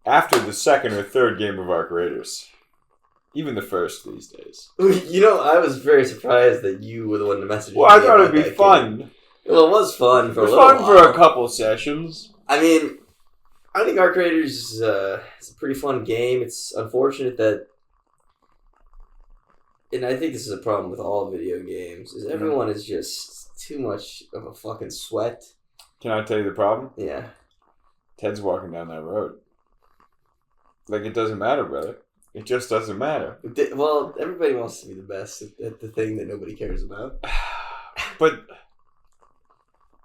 after the second or third game of Arc Raiders. Even the first these days. You know, I was very surprised that you were the one to message me. Well, I thought it'd be fun. Game. Well, it was fun for a little while. For a couple sessions. I mean, I think Arc Raiders is a pretty fun game. It's unfortunate that, and I think this is a problem with all video games, is everyone is just too much of a fucking sweat. Can I tell you the problem? Yeah. Ted's walking down that road. Like, it doesn't matter, brother. It just doesn't matter. Well, everybody wants to be the best at the thing that nobody cares about. But,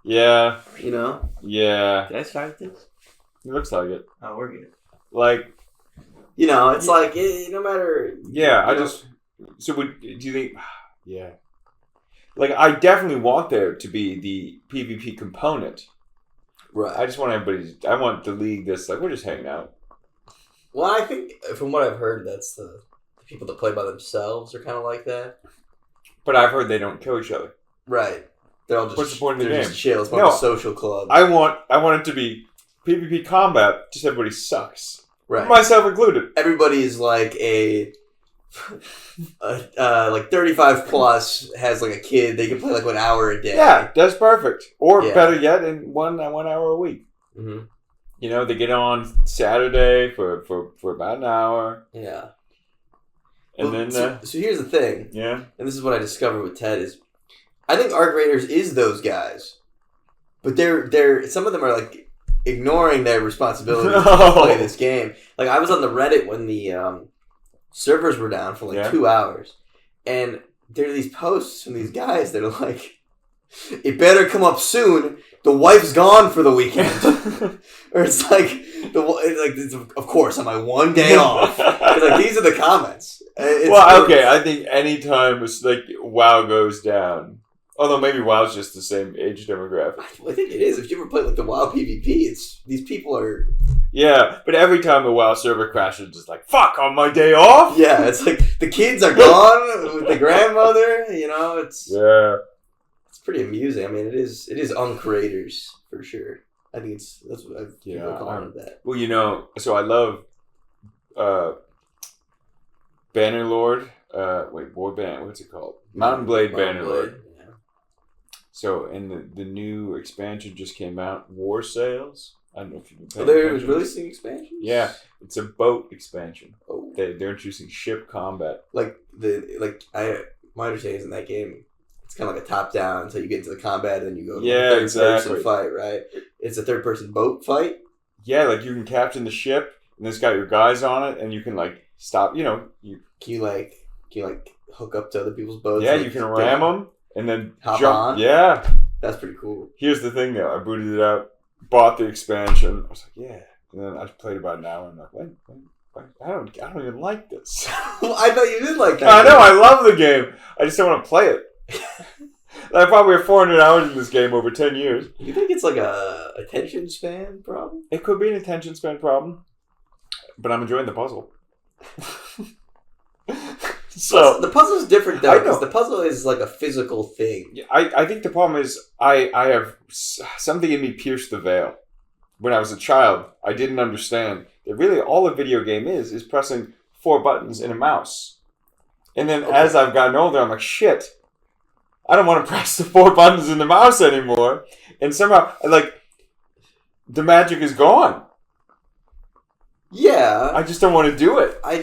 yeah. You know? Yeah. Did I start this? It looks like it. Oh, we're good. Like... You know, it's like, no matter... Yeah, I just... So, do you think... Yeah. Like, I definitely want there to be the PvP component. Right. I just want everybody... I want the league that's like, we're just hanging out. Well, I think, from what I've heard, that's the people that play by themselves are kind of like that. But I've heard they don't kill each other. Right. They're all just... What's the point of the game? Just chill. It's more of a social club. I want it to be PvP combat, just everybody sucks. Right. Myself included. Everybody is like like 35 plus, has like a kid. They can play like 1 hour a day. Yeah, that's perfect. Or better yet, in 1 hour a week. Mm-hmm. You know, they get on Saturday for about an hour. Yeah. And well, then... so here's the thing. Yeah. And this is what I discovered with Ted is, I think Arc Raiders is those guys. But they're some of them are like ignoring their responsibility to play this game. Like, I was on the Reddit when the servers were down for like 2 hours. And there are these posts from these guys that are like, it better come up soon. The wife's gone for the weekend. Or it's like, of course, on my 1 day off. Like, these are the comments. Okay, I think anytime it's like WoW goes down. Although maybe WoW's just the same age demographic. I think it is. If you ever play like the WoW PvP, these people are... Yeah, but every time the WoW server crashes, it's just like, fuck, on my day off? Yeah, it's like the kids are gone with the grandmother, you know, it's... Yeah. It's pretty amusing. I mean, it is uncreators, for sure. I think that's what I've calling it that. Well, you know, so I love Bannerlord. Warband, what's it called? Mountain Blade Bannerlord. Yeah. So, and the new expansion just came out, War Sails. I don't know if you've been paying attention. They're releasing expansions? Yeah, it's a boat expansion. Oh. They're introducing ship combat. My understanding is in that game, it's kind of like a top-down until you get into the combat, and then you go to a third-person fight, right? It's a third-person boat fight? Yeah, like you can captain the ship, and it's got your guys on it, and you can like stop. You know, Can you hook up to other people's boats? Yeah, you can ram them and then hop jump on. Yeah, that's pretty cool. Here's the thing, though. I booted it up, bought the expansion. I was like, yeah, and then I played about an hour. And I'm like, wait, I don't even like this. Well, I thought you did like that. I know, I love the game. I just don't want to play it. I probably have 400 hours in this game over 10 years. You think it's like a attention span problem? It could be an attention span problem, but I'm enjoying the puzzle. So the puzzle is different though, because the puzzle is like a physical thing. I think the problem is I have something in me pierced the veil. When I was a child, I didn't understand that really all a video game is pressing 4 buttons and a mouse. And then as I've gotten older, I'm like, shit, I don't want to press the 4 buttons and the mouse anymore. And somehow, like, the magic is gone. Yeah. I just don't want to do it. I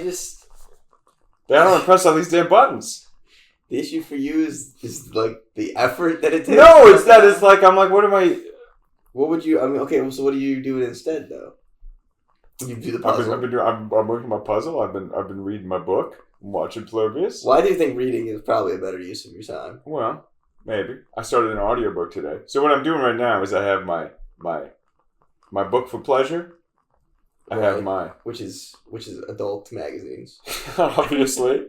don't want to press all these damn buttons. The issue for you is like the effort that it takes. No, it's that. It's like, I'm like, what am I... What would you... I mean, okay, so what do you do instead, though? You do the puzzle. I'm working my puzzle. I've been reading my book. I'm watching Pluribus. Well, I do think reading is probably a better use of your time. Well, maybe. I started an audiobook today. So what I'm doing right now is I have my book for pleasure. I have my... Which is adult magazines. Obviously.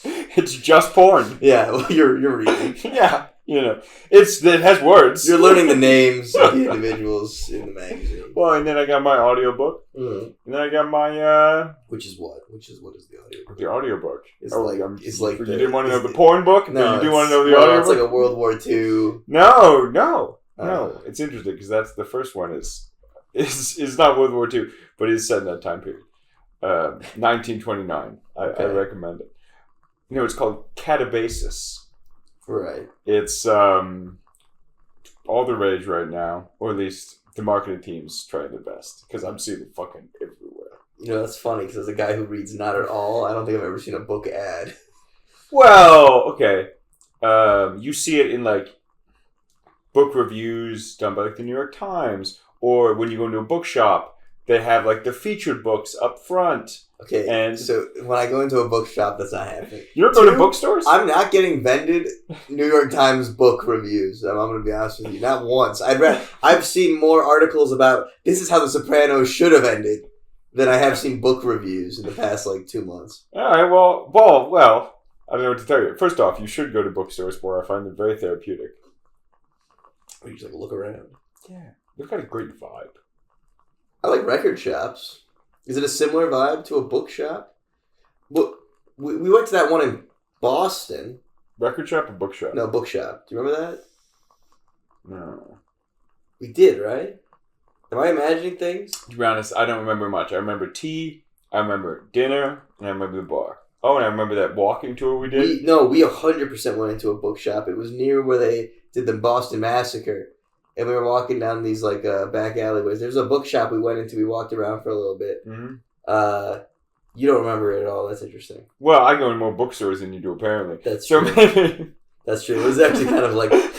It's just porn. Yeah, well, you're reading. Yeah, you know. It has words. You're learning the names of the individuals in the magazine. Well, and then I got my audiobook. Mm-hmm. And then I got my... Which is what? What is the audiobook? The audiobook. It's like you didn't want to know the porn book? No, you do want to know the audiobook? It's like a World War II... No. It's interesting because that's the first one is... is not World War II, but is set in that time period. 1929. I recommend it. It's called Catabasis. Right. It's all the rage right now, or at least the marketing team's trying their best, because I'm seeing it fucking everywhere. That's funny, because as a guy who reads not at all, I don't think I've ever seen a book ad. Well, okay. You see it in, like, book reviews done by, like, the New York Times, or when you go into a bookshop, they have, like, the featured books up front. Okay, and so when I go into a bookshop, that's not happening. You don't go to bookstores? I'm not getting vended New York Times book reviews. I'm going to be honest with you. Not once. I've seen more articles about this is how The Sopranos should have ended than I have seen book reviews in the past, 2 months. All right, well, I don't know what to tell you. First off, you should go to bookstores where I find them very therapeutic. You just look around. Yeah, they've got a great vibe. I like record shops. Is it a similar vibe to a bookshop? Well, we went to that one in Boston. Record shop or bookshop? No, bookshop. Do you remember that? No. We did, right? Am I imagining things? To be honest, I don't remember much. I remember tea, I remember dinner, and I remember the bar. Oh, and I remember that walking tour we did. We 100% went into a bookshop. It was near where they did the Boston Massacre. And we were walking down these back alleyways. There's a bookshop we went into. We walked around for a little bit. Mm-hmm. You don't remember it at all. That's interesting. Well, I go in more bookstores than you do, apparently. That's true. Maybe... That's true. It was actually kind of like a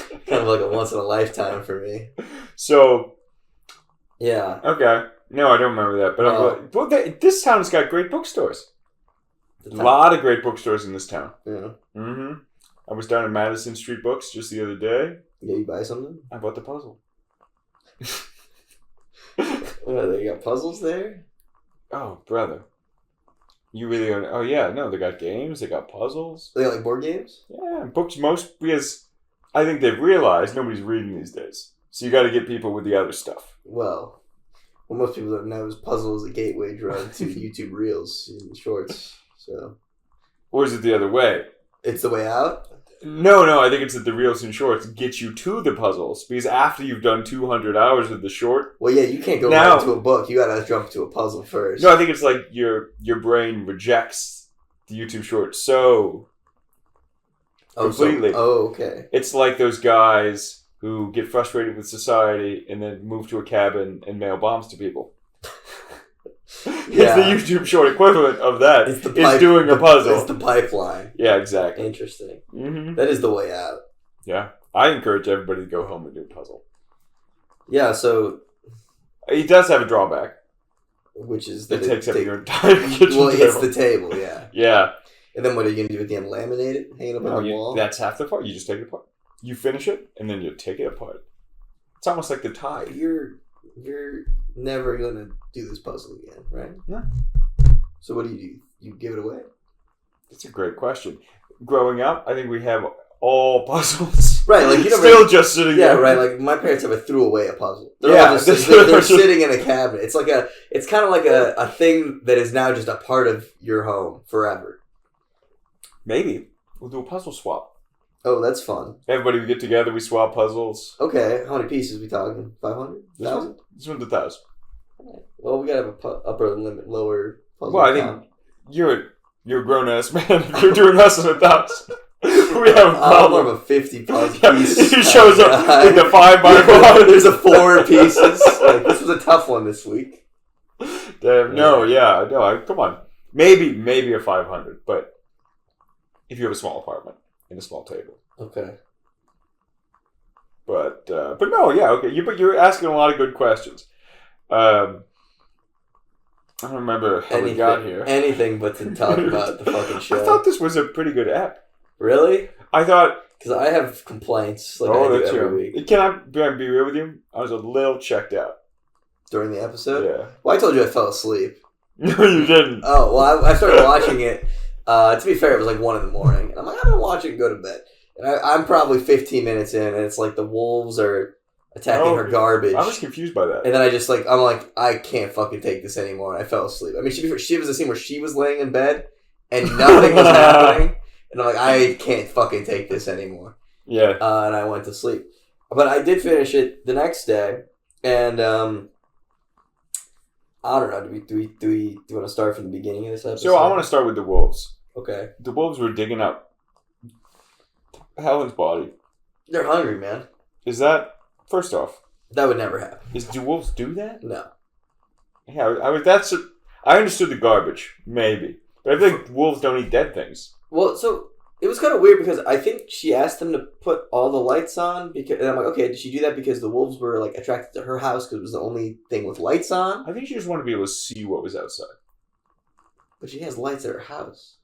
once in a lifetime for me. So, yeah. Okay. No, I don't remember that. But this town's got great bookstores. A lot of great bookstores in this town. Yeah. Mm-hmm. I was down at Madison Street Books just the other day. Yeah, you buy something? I bought the puzzle. What, they got puzzles there? Oh, brother. You really are... Oh, yeah. No, they got games. They got puzzles. They got, board games? Yeah, books because I think they've realized nobody's reading these days. So you got to get people with the other stuff. Well, what most people don't know is puzzle is a gateway drug to YouTube Reels and Shorts. So, or is it the other way? It's the way out? No, I think it's that the Reels and Shorts get you to the puzzles, because after you've done 200 hours of the short... Well, yeah, you can't go right to a book. You gotta jump to a puzzle first. No, I think it's like your brain rejects the YouTube short completely. Okay. It's like those guys who get frustrated with society and then move to a cabin and mail bombs to people. Yeah. It's the YouTube short equivalent of that. It's doing a puzzle. It's the pipeline. Yeah, exactly. Interesting. Mm-hmm. That is the way out. Yeah. I encourage everybody to go home and do a puzzle. Yeah, so... It does have a drawback. Which is that it takes up your entire kitchen table. It's the table, yeah. Yeah. And then what are you going to do at the end? Laminate it? Hang it up on the wall? That's half the part. You just take it apart. You finish it, and then you take it apart. It's almost like the tide. You're never going to do this puzzle again, right? No. So what do? You give it away? That's a great question. Growing up, I think we have all puzzles. Right, like you know, still just sitting there. Yeah, right. Like my parents never threw away a puzzle. They're sitting in a cabinet. It's kind of like a thing that is now just a part of your home forever. Maybe we'll do a puzzle swap. Oh, that's fun. Everybody, we get together, we swap puzzles. Okay, how many pieces are we talking? 500? 1,000? This one's 1,000. Right. Well, we gotta have a upper limit, lower puzzle. Well, I think you're a grown ass man. You're doing less than 1,000. We have a problem. I'm more of a 50 puzzle piece. He shows up with the 5x1. There's a 4 pieces. This was a tough one this week. Damn, no, come on. Maybe a 500, but if you have a small apartment and a small table. Okay. But no, yeah, okay. But you're asking a lot of good questions. I don't remember how we got here. Anything but to talk about the fucking show. I thought this was a pretty good app. Really? I thought... Because I have complaints I do every week. Can I be real with you? I was a little checked out. During the episode? Yeah. Well, I told you I fell asleep. No, you didn't. Oh, well, I started watching it. To be fair, it was like 1 a.m. And I'm like, I'm going to watch it and go to bed. And I'm probably 15 minutes in, and it's like the wolves are attacking her garbage. I was confused by that. And then I'm like, I can't fucking take this anymore. And I fell asleep. I mean, she was a scene where she was laying in bed, and nothing was happening. And I'm like, I can't fucking take this anymore. Yeah. And I went to sleep. But I did finish it the next day, and I don't know. Do we want to start from the beginning of this episode? So I want to start with the wolves. Okay. The wolves were digging up Helen's body. They're hungry, man. Is that, first off, That would never happen. do wolves do that? No. Yeah, I understood the garbage, maybe. But I think wolves don't eat dead things. Well, so it was kind of weird because I think she asked them to put all the lights on and I'm like, okay, did she do that because the wolves were like attracted to her house because it was the only thing with lights on? I think she just wanted to be able to see what was outside. But she has lights at her house.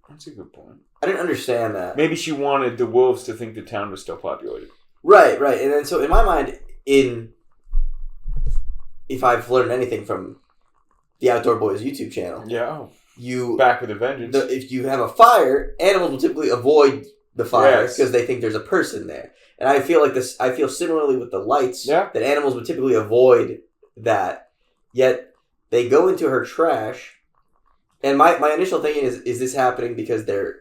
That's a good point. I didn't understand that. Maybe she wanted the wolves to think the town was still populated. Right. And then so in my mind, if I've learned anything from the Outdoor Boys YouTube channel, Yeah. you Back with a vengeance. if you have a fire, animals will typically avoid the fire Yes. because they think there's a person there. And I feel like this. I feel similarly with the lights. Yeah. That animals would typically avoid that. Yet they go into her trash. And my initial thinking is this happening because they're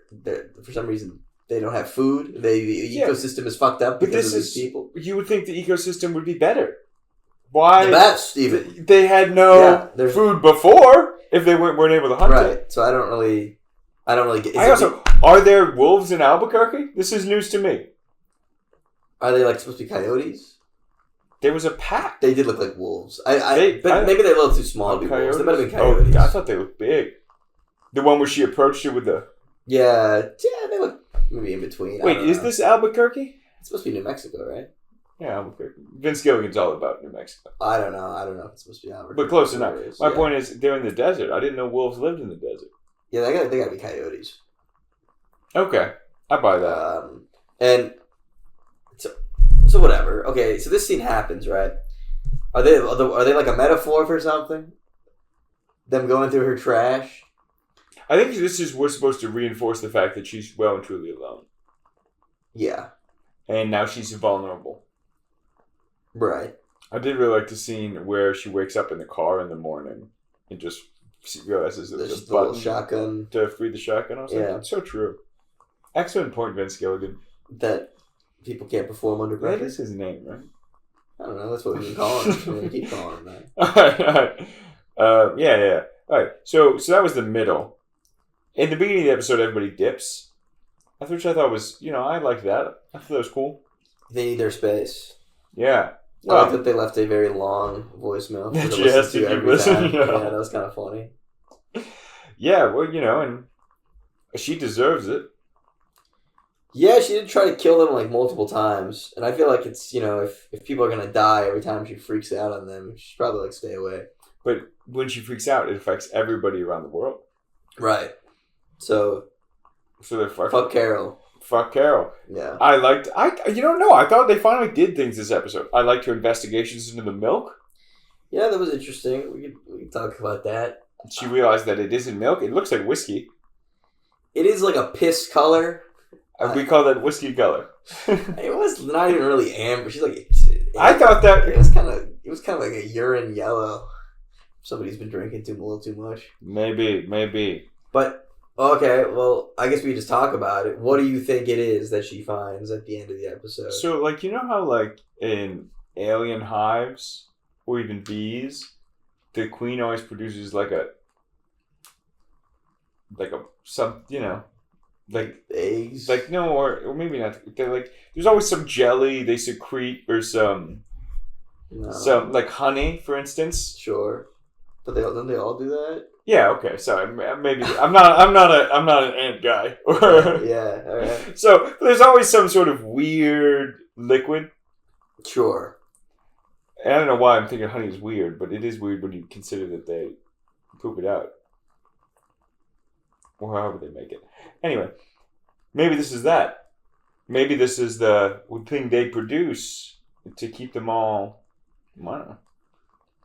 for some reason they don't have food. The ecosystem is fucked up because of these people. You would think the ecosystem would be better. Why? The best, even. They had no food before if they weren't able to hunt Right. it. So I don't really get. Are there wolves in Albuquerque? This is news to me. Are they like supposed to be coyotes? There was a pack. They did look like wolves. Maybe they're a little too small to be wolves. They might have been coyotes. Oh, I thought they looked big. The one where she approached it with the... Yeah, they look maybe in between. Wait, is this Albuquerque? It's supposed to be New Mexico, right? Yeah, Albuquerque. Vince Gilligan's all about New Mexico. I don't know if it's supposed to be Albuquerque. But close enough. My point is, they're in the desert. I didn't know wolves lived in the desert. Yeah, they gotta be coyotes. Okay, I buy that. And so whatever. Okay, so this scene happens, right? Are they like a metaphor for something? Them going through her trash? I think we're supposed to reinforce the fact that she's well and truly alone. Yeah. And now she's vulnerable. Right. I did really like the scene where she wakes up in the car in the morning and just realizes that there's a button shotgun to free the shotgun. I was like, it's so true. Excellent point, Vince Gilligan. That people can't perform under pressure. That is his name, right? I don't know. That's what we've been calling him. We're going to keep calling him that. All right. Yeah. All right. So that was the middle. In the beginning of the episode, everybody dips. Which I thought was, I liked that. I thought that was cool. They need their space. Yeah. I like that they left a very long voicemail for she has to keep listening. Yeah, that was kind of funny. Yeah, well, and she deserves it. Yeah, she did try to kill them like multiple times. And I feel like it's, if people are going to die every time she freaks out on them, she should probably stay away. But when she freaks out, it affects everybody around the world. Right. So they're fuck Carol. Fuck Carol. Yeah. I thought they finally did things this episode. I liked her investigations into the milk. Yeah, that was interesting. We could talk about that. She realized that it isn't milk. It looks like whiskey. It is like a piss color. We call that whiskey color. It was not even really amber. She's like... I thought that... It was kind of like a urine yellow. Somebody's been drinking a little too much. Maybe. But... Okay, well, I guess we just talk about it. What do you think it is that she finds at the end of the episode? So, how, in alien hives, or even bees, the queen always produces, eggs? No, or maybe not. They're there's always some jelly they secrete, or some honey, for instance. Sure. But don't they all do that? Yeah. Okay. Sorry. Maybe I'm not an ant guy. Yeah. All right. So there's always some sort of weird liquid. Sure. And I don't know why I'm thinking honey is weird, but it is weird when you consider that they poop it out, or however they make it. Anyway, maybe this is that. Maybe this is the thing they produce to keep them all. I don't know.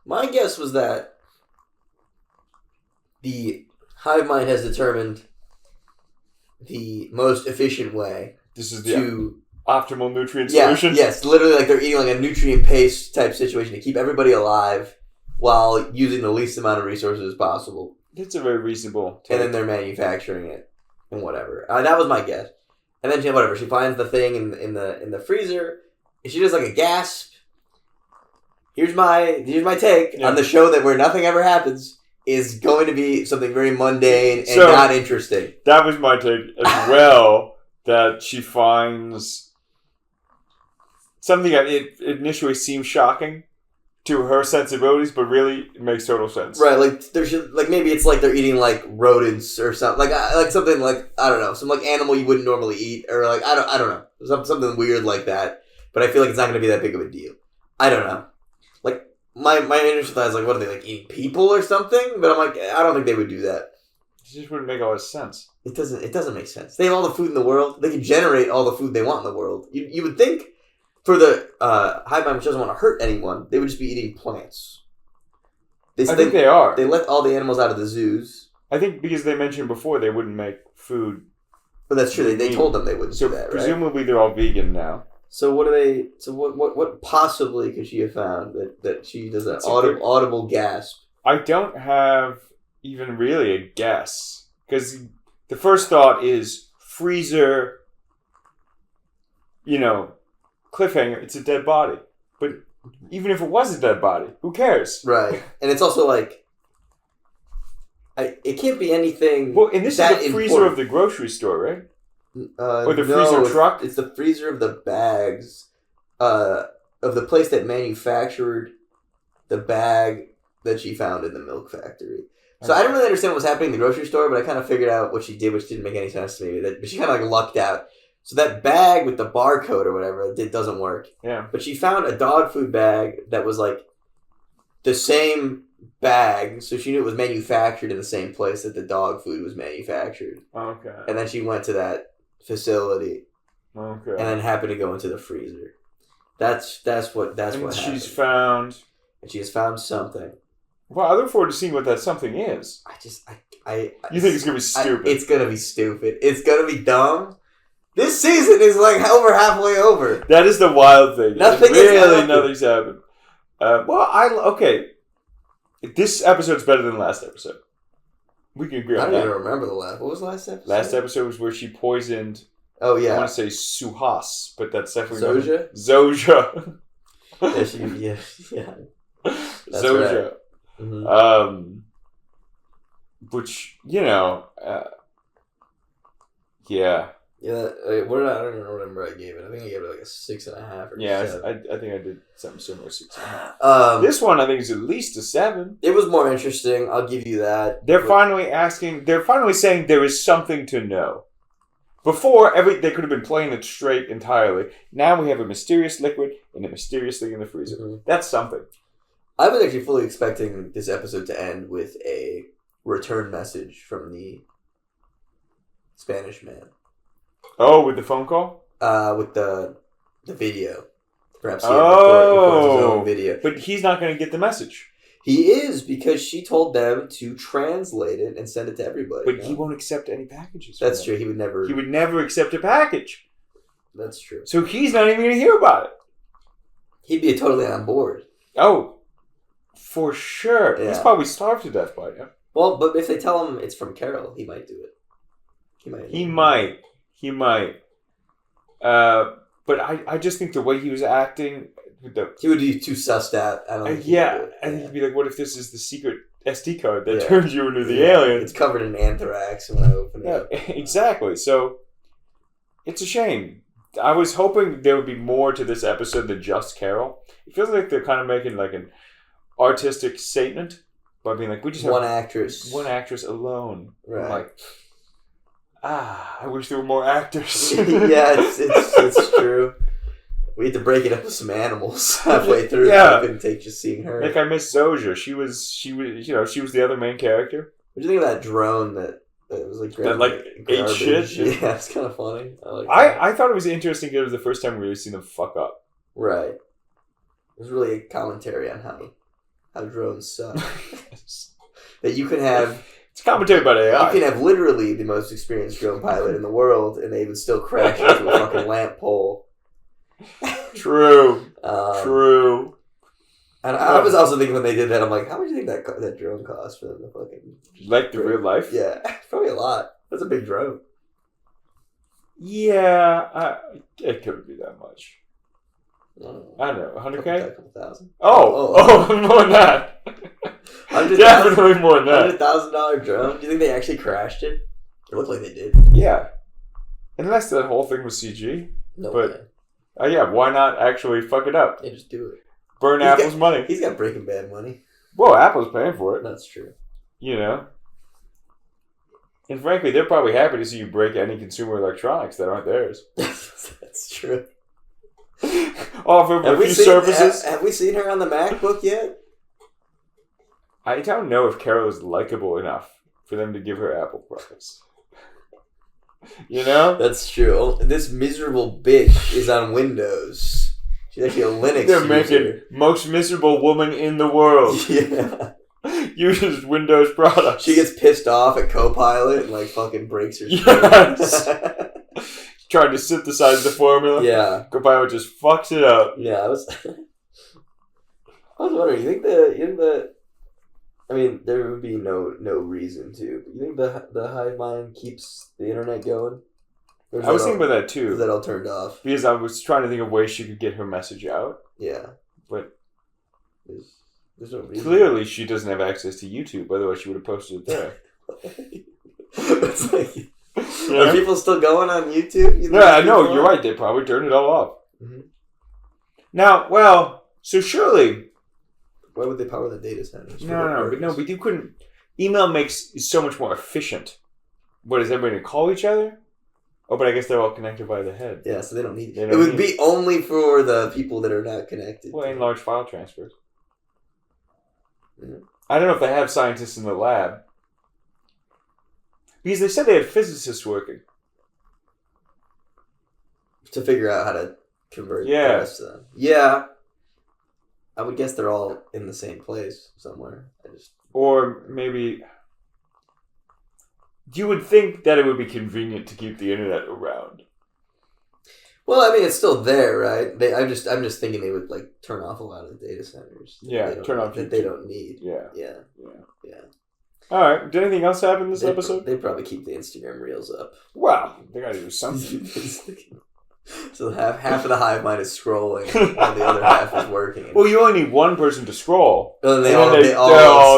My guess was that the hive mind has determined the most efficient way. This is the optimal nutrient solution? Yes, literally they're eating a nutrient paste type situation to keep everybody alive while using the least amount of resources possible. It's a very reasonable take. And then they're manufacturing it and whatever. That was my guess. And then she finds the thing in the freezer. And she does a gasp. here's my take on the show that where nothing ever happens is going to be something very mundane and not interesting. That was my take as well. That she finds something that it initially seems shocking to her sensibilities, but really it makes total sense. Right, like maybe it's like they're eating like rodents or something, like something like I don't know, some like animal you wouldn't normally eat, or like I don't know, something weird like that. But I feel like it's not going to be that big of a deal. I don't know. Like my initial thought is like, what are they like eating people or something? But I'm like, I don't think they would do that. It just wouldn't make a lot of sense. It doesn't make sense. They have all the food in the world. They can generate all the food they want in the world. You would think. For the hive mind, which doesn't want to hurt anyone, they would just be eating plants. I think they are. They let all the animals out of the zoos. I think because they mentioned before they wouldn't make food. But that's true. They told them they wouldn't do that, right? Presumably they're all vegan now. So what are they? So what possibly could she have found that she does an audible gasp? I don't have even really a guess because the first thought is freezer. Cliffhanger, it's a dead body. But even if it was a dead body, who cares? Right. And it's also like, it can't be anything. Well, and this is the freezer of the grocery store, right? Or the freezer truck? It's the freezer of the bags of the place that manufactured the bag that she found in the milk factory. So I didn't really understand what was happening in the grocery store, but I kind of figured out what she did, which didn't make any sense to me. But she kind of like lucked out. So that bag with the barcode or whatever, it doesn't work. Yeah. But she found a dog food bag that was like the same bag, so she knew it was manufactured in the same place that the dog food was manufactured. Okay. And then she went to that facility. Okay. And then happened to go into the freezer. That's what happened. She's found. And she has found something. Well, I look forward to seeing what that something is. You think it's gonna be stupid? It's gonna be stupid. It's gonna be dumb. This season is like halfway over. Nothing's happened. Okay. This episode's better than the last episode. We can agree on that. I don't even remember the last. What was the last episode? Last episode was where she poisoned. Oh yeah. I want to say Suhas, but that's definitely Zoja. Zoja. yeah. That's Zoja. Right. Mm-hmm. Which yeah. Yeah, I don't even remember I gave it. I think I gave it like a 6.5 or 7. I think I did something similar, 6.5. This one I think is at least a 7. It was more interesting. I'll give you that. They're finally saying there is something to know. Before, they could have been playing it straight entirely. Now we have a mysterious liquid and a mysterious thing in the freezer. Mm-hmm. That's something. I was actually fully expecting this episode to end with a return message from the Spanish man. Oh, with the phone call? With the video. Perhaps he records his own video. But he's not going to get the message. He is, because she told them to translate it and send it to everybody. But he won't accept any packages. That's true. He would never accept a package. That's true. So he's not even going to hear about it. He'd be totally on board. Oh, for sure. Yeah. He's probably starved to death by now. Well, but if they tell him it's from Carol, he might do it. He might. But I just think the way he was acting... he would be too sussed out. I don't think I think he'd be like, what if this is the secret SD card that turns you into the alien? It's covered in anthrax when I open it up. Exactly. So, it's a shame. I was hoping there would be more to this episode than just Carol. It feels like they're kind of making like an artistic statement by being like, we just have one actress alone. Right. I'm like, I wish there were more actors. Yeah, it's true. We had to break it up with some animals halfway through. Yeah, I couldn't take just seeing her. Like I miss Zoja. She was she was the other main character. What do you think of that drone that was like ate shit? Yeah, it's kind of funny. I thought it was interesting because it was the first time we really seen them fuck up. Right. It was really a commentary on how drones suck. That you can have. It's a commentary about AI. You can have literally the most experienced drone pilot in the world, and they would still crash into a fucking lamp pole. True. True. And I was also thinking when they did that, I'm like, how much do you think that drone cost for them to fucking... Like the real life? Yeah. Probably a lot. That's a big drone. Yeah. It couldn't be that much. I don't know, 100K? A couple thousand. Oh, more than that. Definitely more than that. $100,000 drone? Do you think they actually crashed it? It looked like they did. Yeah. Unless the whole thing was CG. No but, way. Yeah, why not actually fuck it up? Yeah, just do it. Burn Apple's money. He's got Breaking Bad money. Well, Apple's paying for it. That's true. You know? And frankly, they're probably happy to see you break any consumer electronics that aren't theirs. That's true. Offer a few services. Have we seen her on the MacBook yet? I don't know if Carol is likable enough for them to give her Apple products. You know? That's true. This miserable bitch is on Windows. She's actually a Linux They're user. making most miserable woman in the world. Yeah. Uses Windows products. She gets pissed off at Copilot and like fucking breaks her screen. Yes. Trying to synthesize the formula. Yeah. Copilot just fucks it up. Yeah, I was wondering, you think the I mean, there would be no reason to. But you think the hive mind keeps the internet going? I was thinking about that too. Is that all turned off? Because I was trying to think of ways she could get her message out. Yeah. But there's no reason. Clearly she doesn't have access to YouTube, otherwise she would have posted it there. It's like, are people still going on YouTube? Yeah, I know, you're right. They probably turned it all off. Mm-hmm. Now, so surely... Why would they power the data centers? But you couldn't... Email makes it so much more efficient. What, is everybody going to call each other? Oh, but I guess they're all connected by the head. Yeah, so they don't need it. It would be only for the people that are not connected. Well, in large file transfers. Mm-hmm. I don't know if they have scientists in the lab. Because they said they had physicists working. To figure out how to convert the rest of them. Yeah. I would guess they're all in the same place somewhere. Or maybe... You would think that it would be convenient to keep the internet around. Well, I mean, it's still there, right? I'm just thinking they would like turn off a lot of the data centers. Yeah, turn off that they don't need. Yeah. All right. Did anything else happen this episode? They probably keep the Instagram reels up. Wow, they got to do something. So half of the hive mind is scrolling, and the other half is working. Well, you only need one person to scroll. And they all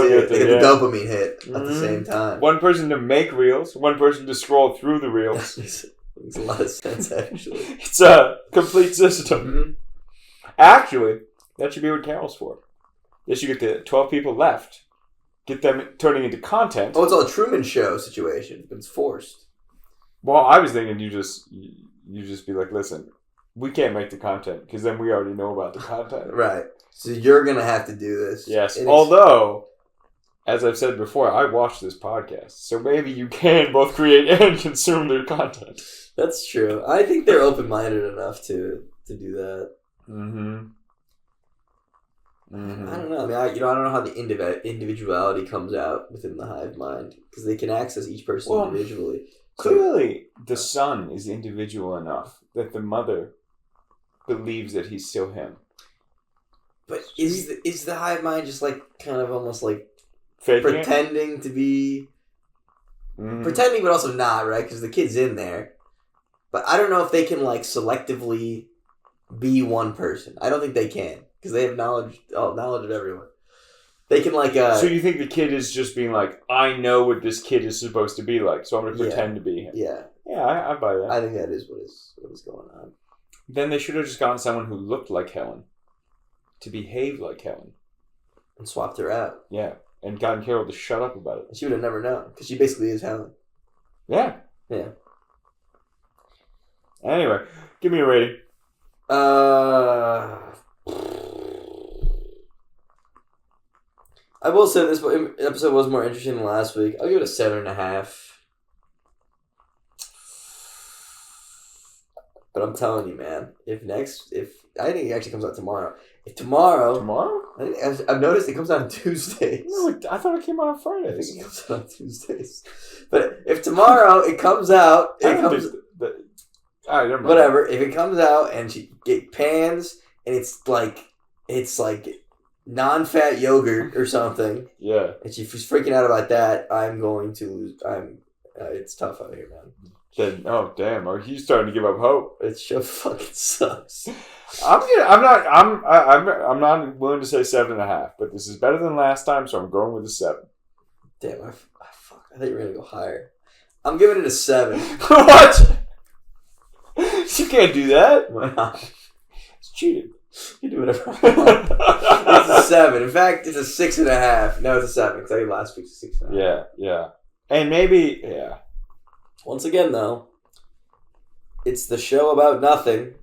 get the dopamine hit at the same time. One person to make reels, one person to scroll through the reels. Makes a lot of sense, actually. It's a complete system. Mm-hmm. Actually, that should be what Carol's for. They should get the 12 people left. Get them turning into content. Oh, it's all a Truman Show situation, but it's forced. Well, I was thinking you just be like, listen, we can't make the content because then we already know about the content. Right. So you're going to have to do this. Yes. Although, as I've said before, I watch this podcast. So maybe you can both create and consume their content. That's true. I think they're open-minded enough to do that. Mm-hmm. I don't know. I mean, I don't know how the individuality comes out within the hive mind because they can access each person individually. Clearly, the son is individual enough that the mother believes that he's still him. But is the hive mind just like kind of almost like faking pretending to be pretending, but also not, right? Because the kid's in there. But I don't know if they can like selectively be one person. I don't think they can because they have knowledge of everyone. They can like. So you think the kid is just being like, I know what this kid is supposed to be like, so I'm going to pretend to be him. Yeah. Yeah, I buy that. I think that is what is going on. Then they should have just gotten someone who looked like Helen to behave like Helen. And swapped her out. Yeah, and gotten Carol to shut up about it. She would have never known because she basically is Helen. Yeah. Yeah. Anyway, give me a rating. I will say this episode was more interesting than last week. I'll give it a 7.5. But I'm telling you, man, if I think it actually comes out tomorrow. If tomorrow? I think I've noticed it comes out on Tuesdays. No, I thought it came out on Fridays. I think it comes out on Tuesdays. But if tomorrow it comes out, Alright, never mind. Whatever. If it comes out and she get pans and it's like non-fat yogurt or something. Yeah. And she's freaking out about that, I'm going to lose. It's tough out here, man. Then, oh damn, are you starting to give up hope? It sure fucking sucks. I'm not willing to say 7.5, but this is better than last time, so I'm going with a 7. Damn, I thought you were gonna go higher. I'm giving it a 7. What? You can't do that. Why not? It's cheating. You can do whatever. It's a 7. In fact, it's a 6.5. No, it's a 7 because I gave last week's a 6.5. Yeah, and maybe Once again, though, it's the show about nothing,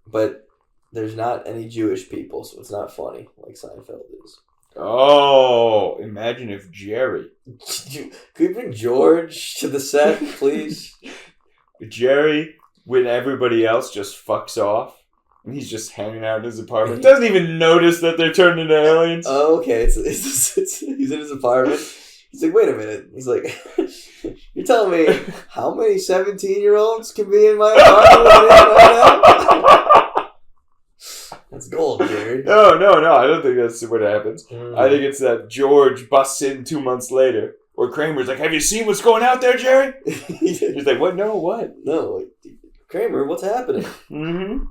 but there's not any Jewish people, so it's not funny like Seinfeld is. Oh, imagine if Jerry. Could we bring George to the set, please? Jerry, when everybody else just fucks off, and he's just hanging out in his apartment, doesn't even notice that they're turned into aliens. Oh, okay. It's he's in his apartment. He's like, wait a minute. He's like, you're telling me how many 17-year-olds can be in my apartment right now? That's gold, Jared. No. I don't think that's what happens. I think it's that George busts in 2 months later, or Kramer's like, "Have you seen what's going out there, Jerry?" He's like, "What? No, what? No, like, Kramer, what's happening?" Mm-hmm.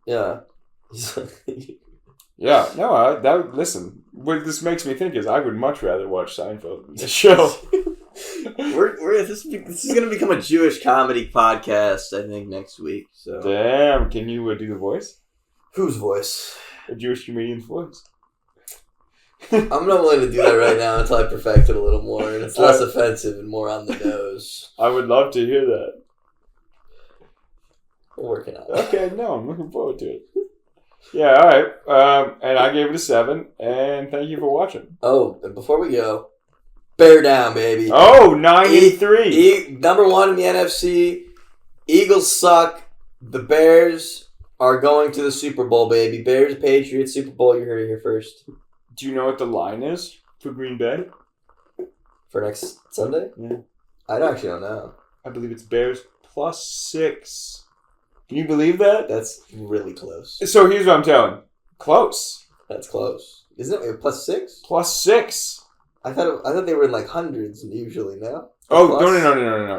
Yeah. Yeah. No. Listen. What this makes me think is I would much rather watch Seinfeld than this show. This is going to become a Jewish comedy podcast, I think, next week. So. Damn. Can you do the voice? Whose voice? A Jewish comedian's voice. I'm not willing to do that right now until I perfect it a little more, and it's less offensive and more on the nose. I would love to hear that. We're working on it. Okay, no, I'm looking forward to it. Yeah, all right. And I gave it a 7, and thank you for watching. Oh, and before we go, bear down, baby. Oh, 9-3. Number 1 in the NFC. Eagles suck. The Bears are going to the Super Bowl, baby. Bears, Patriots, Super Bowl. You heard it here first. Do you know what the line is for Green Bay? For next Sunday? Yeah. I actually don't know. I believe it's Bears +6. Can you believe that? That's really close. So here's what I'm telling. Close. That's close. Isn't it +6? +6. I thought they were in like hundreds usually, no? Oh,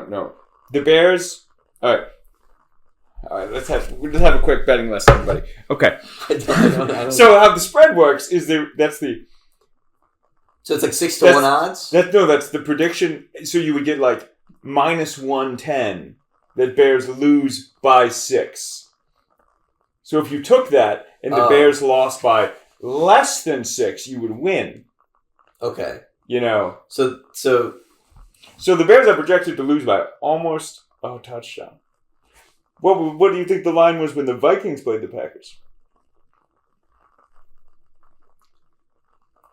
no. The Bears... All right, let's have a quick betting lesson, everybody. Okay. I don't So how the spread works is So it's like 6 to 1 odds? That's the prediction. So you would get like -110 that Bears lose by 6. So if you took that and the Bears lost by less than 6, you would win. Okay. You know. So the Bears are projected to lose by almost a touchdown. What do you think the line was when the Vikings played the Packers?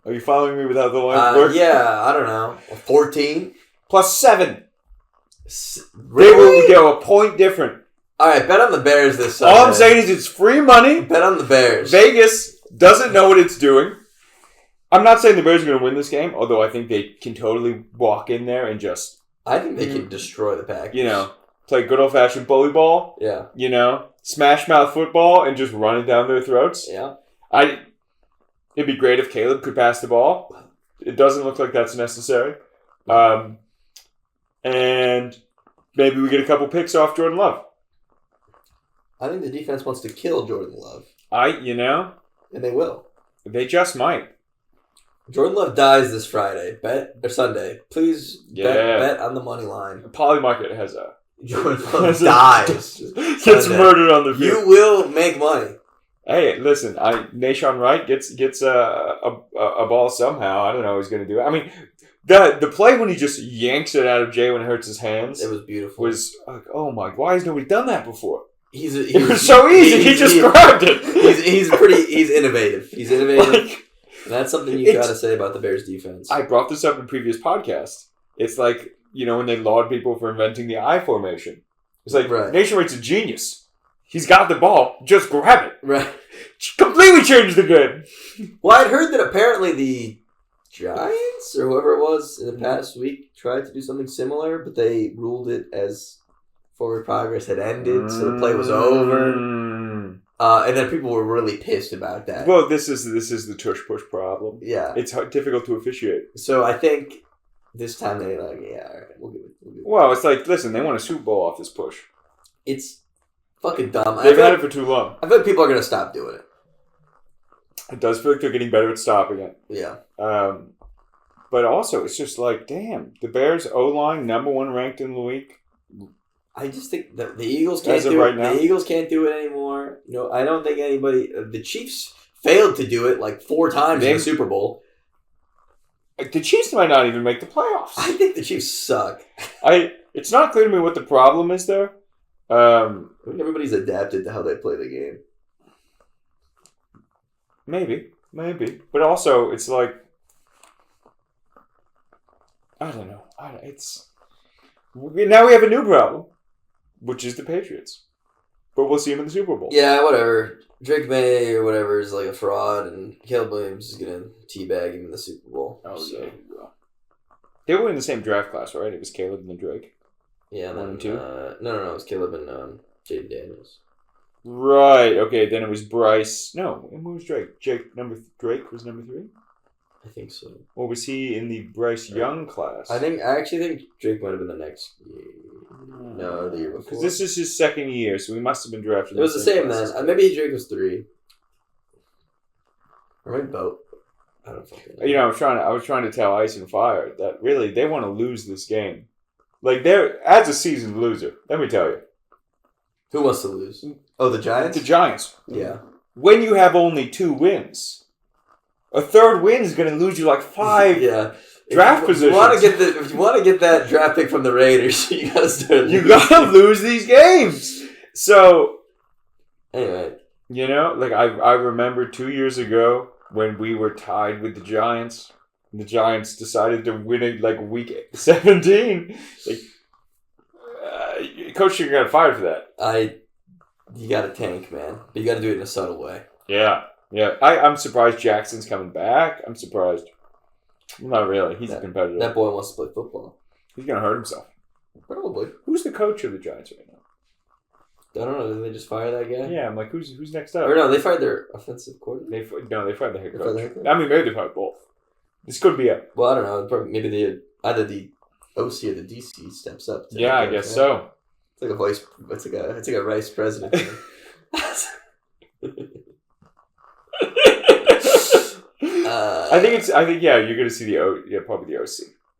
Are you following me with how the lines work? Yeah, I don't know. 14? +7. Really? They will go a point different. All right, bet on the Bears this Sunday. All I'm saying is it's free money. Bet on the Bears. Vegas doesn't know what it's doing. I'm not saying the Bears are going to win this game, although I think they can totally walk in there and just... I think they can destroy the Packers. You know, play good old-fashioned bully ball. Yeah. You know, smash mouth football and just run it down their throats. Yeah. It'd be great if Caleb could pass the ball. It doesn't look like that's necessary. And maybe we get a couple picks off Jordan Love. I think the defense wants to kill Jordan Love. And they will. They just might. Jordan Love dies this Friday. Sunday. Please bet on the money line. Polymarket has a... Jordan Love dies. Gets murdered on the field. You will make money. Hey, listen, Nashon Wright gets a ball somehow. I don't know what he's going to do. I mean, the play when he just yanks it out of Jay when it hurts his hands. It was beautiful. Was like, oh my, why has nobody done that before? It was so easy. He just grabbed it. He's innovative. He's innovative. And that's something you got to say about the Bears defense. I brought this up in previous podcasts. It's like, when they laud people for inventing the I formation. It's like, Nation Wright's a genius. He's got the ball. Just grab it. Right. Completely changed the game. Well, I'd heard that apparently the Giants or whoever it was in the past week tried to do something similar, but they ruled it as forward progress had ended, so the play was over. And then people were really pissed about that. Well, this is the tush push problem. Yeah. It's difficult to officiate. So I think this time they're like, yeah, all right, we'll give it. Well, it's like, listen, they want a Super Bowl off this push. It's fucking dumb. They've had it for too long. I feel like people are going to stop doing it. It does feel like they're getting better at stopping it. Yeah. But also, it's just like, damn, the Bears O-line, number 1 ranked in the league. I just think that the Eagles can't do it. The Eagles can't do it anymore. No, I don't think anybody... The Chiefs failed to do it like 4 times in the Super Bowl. The Chiefs might not even make the playoffs. I think the Chiefs suck. It's not clear to me what the problem is there. Everybody's adapted to how they play the game. Maybe. But also, it's like... I don't know. Now we have a new problem, which is the Patriots. But we'll see them in the Super Bowl. Yeah, whatever. Drake May or whatever is like a fraud, and Caleb Williams is going to teabag him in the Super Bowl. Oh, so. Yeah. They were in the same draft class, right? It was Caleb and then Drake. Yeah, 1 and 2? No. It was Caleb and Jaden Daniels. Right. Okay, then it was Bryce. No, and who was Drake? Drake was number 3? I think so. Or was he in the Bryce Young class? I actually think Drake might have been the next year. No, the year before. Because this is his 2nd year, so he must have been drafted. It was the same then. Maybe Drake was 3. Or maybe both. I don't fucking know. You know, I was trying to tell Ice and Fire that really they want to lose this game. Like they're as a seasoned loser. Let me tell you. Who wants to lose? Oh, the Giants? The Giants. Yeah. When you have only 2 wins. A 3rd win is going to lose you like 5 draft positions. If you want to get that draft pick from the Raiders, you got to start. You got to lose these games. So anyway, you know, like I remember 2 years ago when we were tied with the Giants. And the Giants decided to win it like week 17. Like, coach should have got fired for that. You got to tank, man, but you got to do it in a subtle way. Yeah. I'm surprised Jackson's coming back. I'm surprised. Not really. He's a competitor. That boy wants to play football. He's going to hurt himself. Probably. Who's the coach of the Giants right now? I don't know. Did they just fire that guy? Yeah, I'm like, who's next up? Or no, they fired their offensive coordinator. They fired the head coach. I mean, maybe they fired both. This could be it. Well, I don't know. Probably, maybe either the OC or the DC steps up. Yeah, I guess so. It's like a vice. It's like a vice president. I think you're going to see probably the OC.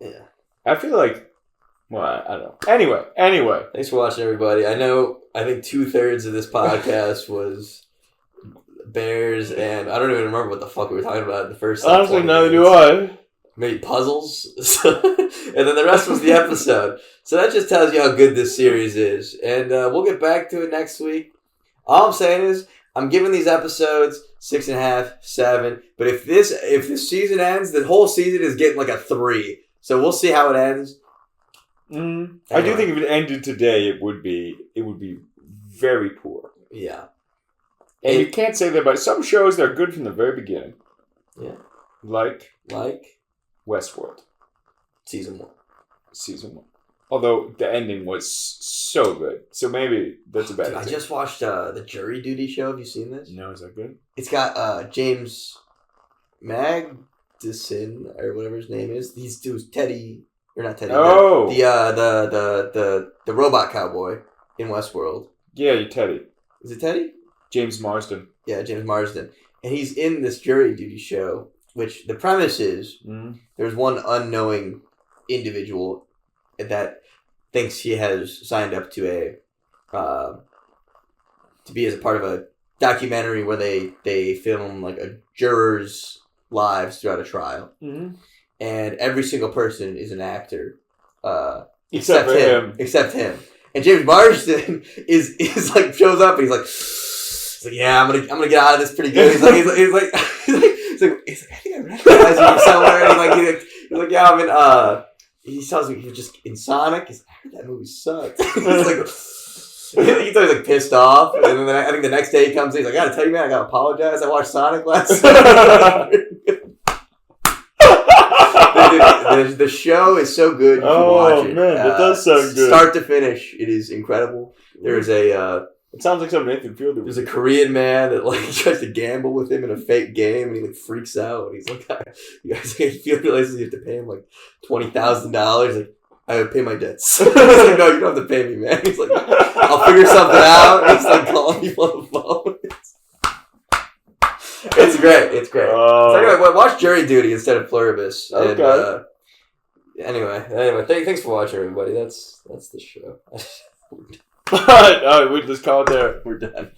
Yeah. I feel like, well, I don't know. Anyway. Thanks for watching, everybody. I think 2/3 of this podcast was Bears, and I don't even remember what the fuck we were talking about in the first. Honestly, neither do I. Maybe puzzles, and then the rest was the episode. So that just tells you how good this series is, and we'll get back to it next week. All I'm saying is, I'm giving these episodes 6.5, 7. But if this season ends, the whole season is getting like a 3. So we'll see how it ends. Anyway. I do think if it ended today, it would be very poor. Yeah. And you can't say that about some shows. They're good from the very beginning. Yeah. Like Westworld. Season 1. Although the ending was so good. So maybe that's a bad thing. I just watched the Jury Duty show. Have you seen this? No, is that good? It's got James Magnuson or whatever his name is. These dudes, Teddy, or not Teddy. Oh, the robot cowboy in Westworld. Yeah, Teddy. Is it Teddy? James Marsden. Yeah, James Marsden, and he's in this Jury Duty show. Which the premise is, there's one unknowing individual that thinks he has signed up to be as a part of a documentary where they film like a juror's lives throughout a trial, and every single person is an actor, except him. And James Marsden is like shows up and he's like, yeah, I'm gonna get out of this pretty good. He's like, I think I recognize you somewhere. He's like, yeah, I'm in. He tells me he was just in Sonic. He's like, I heard that movie sucked. He's like pissed off. And then I think the next day he comes in. He's like, I gotta tell you, man, I gotta apologize. I watched Sonic last night. The show is so good. You should watch it. Man, it does sound good. Start to finish, it is incredible. There's it sounds like something Nathan Fielder. There's a Korean man that tries to gamble with him in a fake game, and he freaks out. And he's like, "You guys, Fielder realizes you have to pay him like $20,000. Like, I would pay my debts." He's like, "No, you don't have to pay me, man." He's like, I'll figure something out. He's like calling people on the phone. It's great. It's great. So anyway, watch Jury Duty instead of Pluribus. Okay. And, anyway, thanks for watching, everybody. That's the show. All right, we just call it there. We're done.